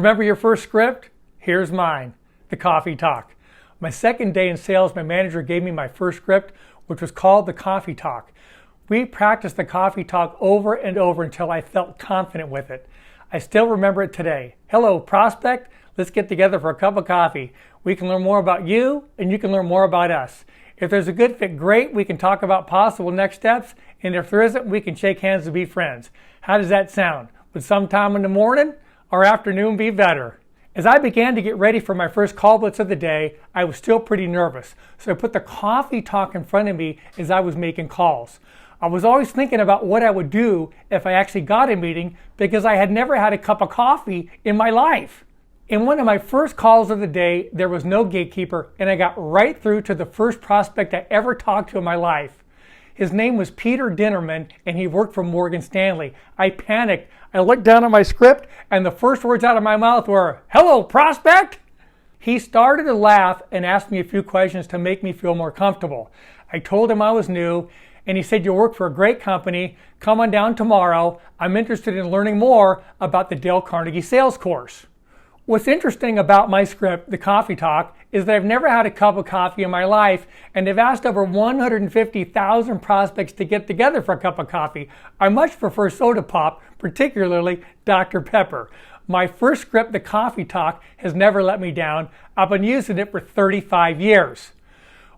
Remember your first script? Here's mine, the Coffee Talk. My second day in sales, my manager gave me my first script, which was called the Coffee Talk. We practiced the Coffee Talk over and over until I felt confident with it. I still remember it today. Hello, prospect. Let's get together for a cup of coffee. We can learn more about you, and you can learn more about us. If there's a good fit, great. We can talk about possible next steps. And if there isn't, we can shake hands and be friends. How does that sound? Would sometime in the morning or afternoon be better? As I began to get ready for my first call blitz of the day, I was still pretty nervous. So I put the Coffee Talk in front of me as I was making calls. I was always thinking about what I would do if I actually got a meeting because I had never had a cup of coffee in my life. In one of my first calls of the day, there was no gatekeeper, and I got right through to the first prospect I ever talked to in my life. His name was Peter Dinnerman, and he worked for Morgan Stanley. I panicked. I looked down at my script, and the first words out of my mouth were, "Hello, prospect!" He started to laugh and asked me a few questions to make me feel more comfortable. I told him I was new, and he said, "You'll work for a great company. Come on down tomorrow. I'm interested in learning more about the Dale Carnegie sales course." What's interesting about my script, the Coffee Talk, is that I've never had a cup of coffee in my life, and I've asked over 150,000 prospects to get together for a cup of coffee. I much prefer soda pop, particularly Dr. Pepper. My first script, the Coffee Talk, has never let me down. I've been using it for 35 years.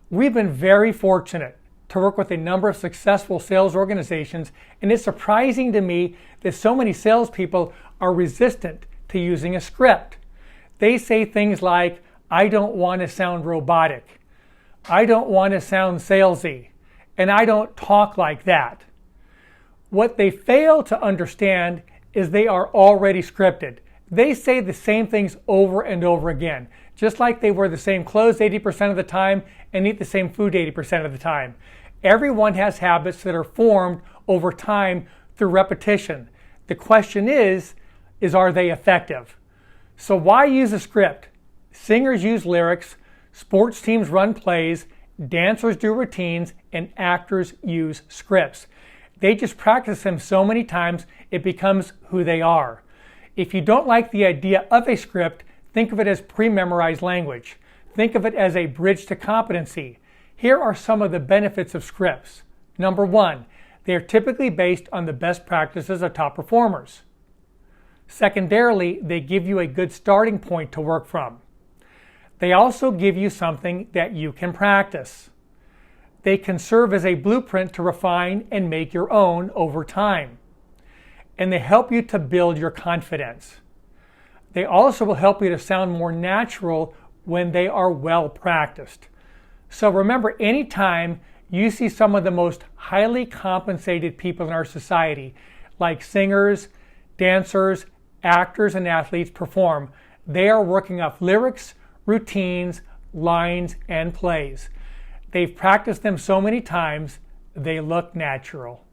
We've been very fortunate to work with a number of successful sales organizations, and it's surprising to me that so many salespeople are resistant to using a script. They say things like, "I don't want to sound robotic. I don't want to sound salesy. And I don't talk like that." What they fail to understand is they are already scripted. They say the same things over and over again, just like they wear the same clothes 80% of the time and eat the same food 80% of the time. Everyone has habits that are formed over time through repetition. The question is are they effective? So why use a script? Singers use lyrics, sports teams run plays, dancers do routines, and actors use scripts. They just practice them so many times it becomes who they are. If you don't like the idea of a script, think of it as pre-memorized language. Think of it as a bridge to competency. Here are some of the benefits of scripts. Number one, they are typically based on the best practices of top performers. Secondarily, they give you a good starting point to work from. They also give you something that you can practice. They can serve as a blueprint to refine and make your own over time. And they help you to build your confidence. They also will help you to sound more natural when they are well practiced. So remember, anytime you see some of the most highly compensated people in our society, like singers, dancers, actors, and athletes perform, they are working off lyrics, routines, lines, and plays. They've practiced them so many times, they look natural.